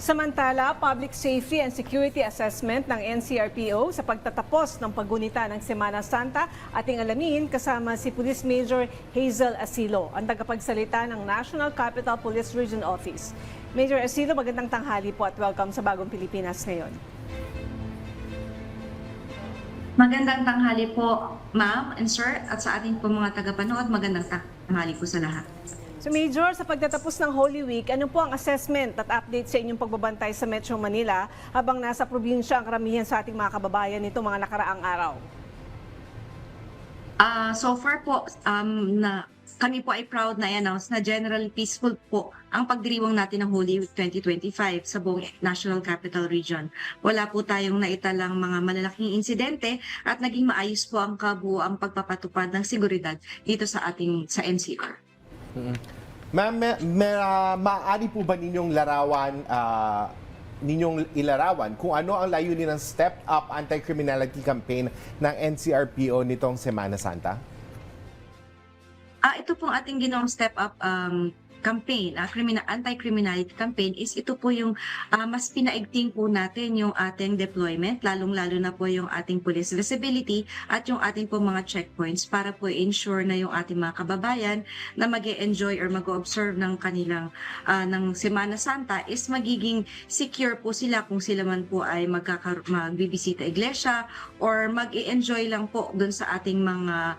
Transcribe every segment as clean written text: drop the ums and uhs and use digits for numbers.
Samantala, Public Safety and Security Assessment ng NCRPO sa pagtatapos ng paggunita ng Semana Santa, ating alamin kasama si Police Major Hazel Asilo, ang tagapagsalita ng National Capital Police Region Office. Major Asilo, magandang tanghali po at welcome sa Bagong Pilipinas ngayon. Magandang tanghali po, ma'am and sir, at sa ating po mga tagapanood, magandang tanghali po sa lahat. So Major, sa pagtatapos ng Holy Week, ano po ang assessment at update sa inyong pagbabantay sa Metro Manila habang nasa probinsya ang karamihan sa ating mga kababayan nito mga nakaraang araw? So far po, kami po ay proud na i-announce na generally peaceful po ang pagdiriwang natin ng Holy Week 2025 sa buong National Capital Region. Wala po tayong naitalang mga malalaking insidente at naging maayos po ang kabuuang pagpapatupad ng seguridad dito sa NCR. Ma'am, maaari po ba ninyong ilarawan kung ano ang layunin ng Step Up Anti-Criminality Campaign ng NCRPO nitong Semana Santa? Ito pong ating ginawang Step Up campaign, anti-criminality campaign is ito po yung mas pinaigting po natin yung ating deployment, lalong-lalo na po yung ating police visibility at yung ating po mga checkpoints para po ensure na yung ating mga kababayan na mag-enjoy or mag-observe ng kanilang ng Semana Santa is magiging secure po sila kung sila man po ay magbibisita iglesia or mag-enjoy lang po dun sa ating mga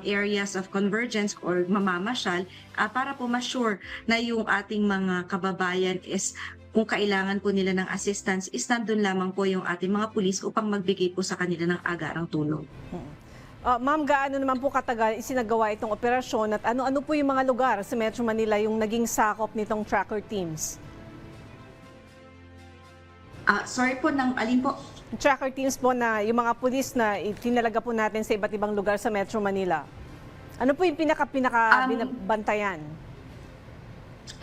areas of convergence or mamamasyal para po ma-sure na yung ating mga kababayan is kung kailangan po nila ng assistance is nandun lamang po yung ating mga pulis upang magbigay po sa kanila ng agarang tulong. Ma'am, gaano naman po katagal isinagawa itong operasyon at ano-ano po yung mga lugar sa Metro Manila yung naging sakop nitong tracker teams? Sorry po, ng alin po? Tracker teams po na yung mga pulis na itinalaga po natin sa iba't ibang lugar sa Metro Manila. Ano po yung binabantayan?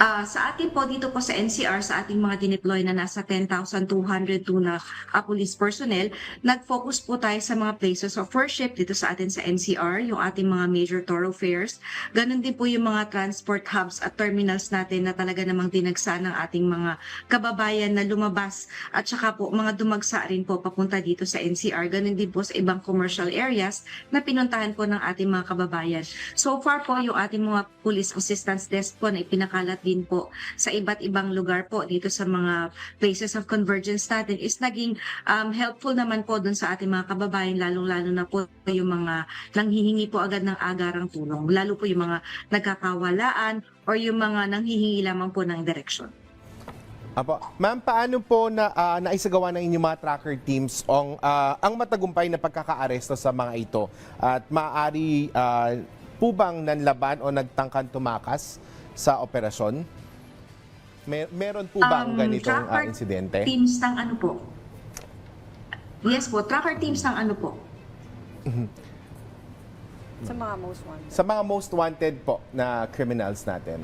Sa atin po dito po sa NCR, sa ating mga dineploy na nasa 10,202 na police personnel, nag-focus po tayo sa mga places of worship dito sa atin sa NCR, yung ating mga major thoroughfares. Ganon din po yung mga transport hubs at terminals natin na talaga namang dinagsa ng ating mga kababayan na lumabas at saka po mga dumagsa rin po papunta dito sa NCR. Ganon din po sa ibang commercial areas na pinuntahan po ng ating mga kababayan. So far po yung ating mga police assistance desk po na ipinakalat din po sa iba't ibang lugar po dito sa mga places of convergence natin is naging helpful naman po dun sa ating mga kababayan, lalong-lalo na po yung mga nanghihingi po agad ng agarang tulong, lalo po yung mga nagkakawalaan or yung mga nanghihingi lamang po ng direksyon. Apo. Ma'am, paano po naisagawa ng inyong mga tracker teams ang matagumpay na pagkakaaresto sa mga ito? At maaari po bang nanlaban o nagtangkan tumakas sa operasyon? Meron po bang ganitong insidente? Teams ng ano po? Yes po, tracker teams ng ano po? Sa mga most wanted. Sa mga most wanted po na criminals natin.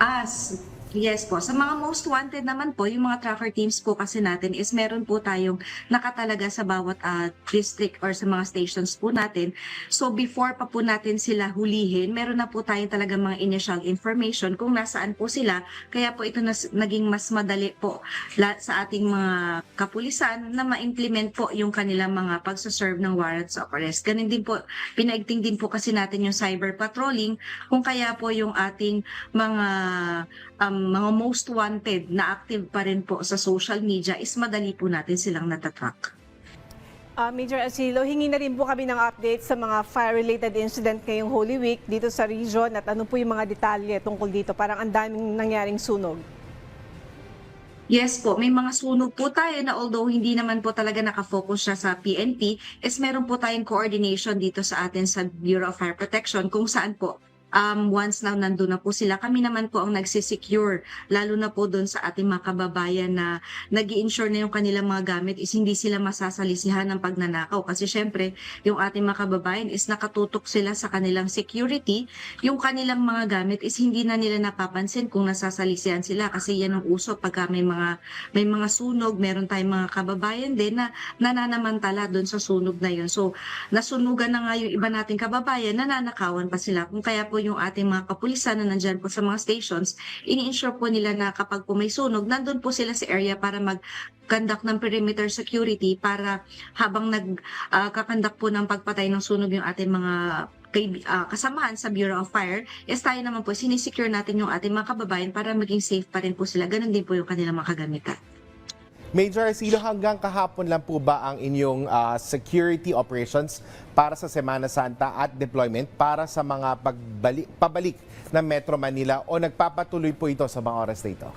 Yes po. Sa mga most wanted naman po, yung mga tracker teams po kasi natin is meron po tayong nakatalaga sa bawat district or sa mga stations po natin. So before pa po natin sila hulihin, meron na po tayong talaga mga initial information kung nasaan po sila. Kaya po ito naging mas madali po sa ating mga kapulisan na ma-implement po yung kanilang mga pagsaserve ng warrants of arrest. Ganun din po, pinaigting din po kasi natin yung cyber patrolling kung kaya po yung ating mga most wanted na active pa rin po sa social media is madali po natin silang natatrack. Major Asilo, hingi na rin po kami ng update sa mga fire-related incident ngayong Holy Week dito sa region at ano po yung mga detalye tungkol dito. Parang ang daming nangyaring sunog. Yes po, may mga sunog po tayo na although hindi naman po talaga nakafocus siya sa PNP, is meron po tayong coordination dito sa atin sa Bureau of Fire Protection kung saan po once na nandun na po sila, kami naman po ang nagsisecure, lalo na po doon sa ating mga kababayan na nag-i-ensure na yung kanilang mga gamit is hindi sila masasalisihan ng pagnanakaw. Kasi syempre, yung ating mga kababayan is nakatutok sila sa kanilang security. Yung kanilang mga gamit is hindi na nila napapansin kung nasasalisihan sila kasi yan ang uso pagka may mga sunog, meron tayong mga kababayan din na nananamantala doon sa sunog na yun. So, nasunugan na nga yung iba nating kababayan, nananakawan pa sila. Kung kaya po po yung ating mga kapulisan na nandyan po sa mga stations, ini-ensure po nila na kapag po may sunog, nandun po sila sa area para mag-conduct ng perimeter security para habang nag-kakandak po ng pagpatay ng sunog yung ating mga kasamahan sa Bureau of Fire, is tayo naman po, sinisecure natin yung ating mga kababayan para maging safe pa rin po sila. Ganon din po yung kanilang mga kagamitan. Major Arcilo, hanggang kahapon lang po ba ang inyong security operations para sa Semana Santa at deployment para sa mga pabalik ng Metro Manila o nagpapatuloy po ito sa mga oras na ito?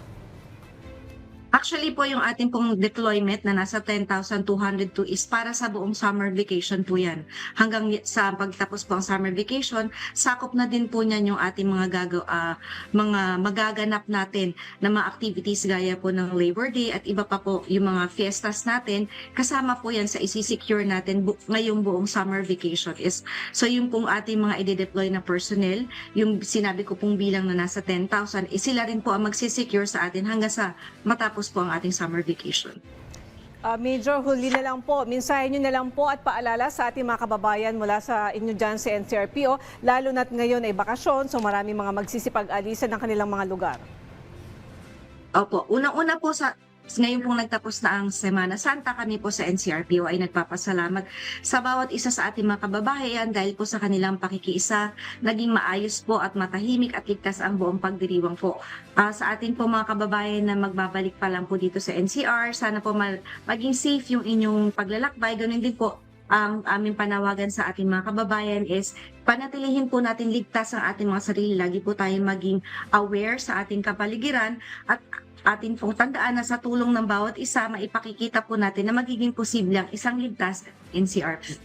Actually po, yung ating pong deployment na nasa 10,202 is para sa buong summer vacation po yan. Hanggang sa pagtapos po ang summer vacation, sakop na din po niyan yung ating mga magaganap natin na mga activities gaya po ng Labor Day at iba pa po yung mga fiestas natin. Kasama po yan sa isi-secure natin ngayong buong summer vacation. So yung pong ating mga i-deploy na personnel, yung sinabi ko pong bilang na nasa 10,000, sila rin po ang magsisecure sa atin hanggang sa matapos po ang ating summer vacation. Major, huli na lang po. Mensahe nyo na lang po at paalala sa ating mga kababayan mula sa inyo dyan sa NCRPO, lalo na't ngayon ay bakasyon, so maraming mga magsisipag-alisan ng kanilang mga lugar. Opo, unang-una po ngayon pong nagtapos na ang Semana Santa, kami po sa NCRPO ay nagpapasalamat sa bawat isa sa ating mga kababayan dahil po sa kanilang pakikiisa, naging maayos po at matahimik at ligtas ang buong pagdiriwang po. Sa ating po mga kababayan na magbabalik pa lang po dito sa NCR, sana po maging safe yung inyong paglalakbay. Ganun din po ang aming panawagan sa ating mga kababayan is panatilihin po natin ligtas ang ating mga sarili. Lagi po tayong maging aware sa ating kapaligiran at atin pong tandaan na sa tulong ng bawat isa, maipakikita po natin na magiging posible ang isang ligtas NCRP.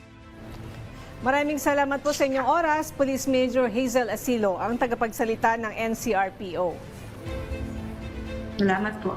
Maraming salamat po sa inyong oras, Police Major Hazel Asilo, ang tagapagsalita ng NCRPO. Salamat po.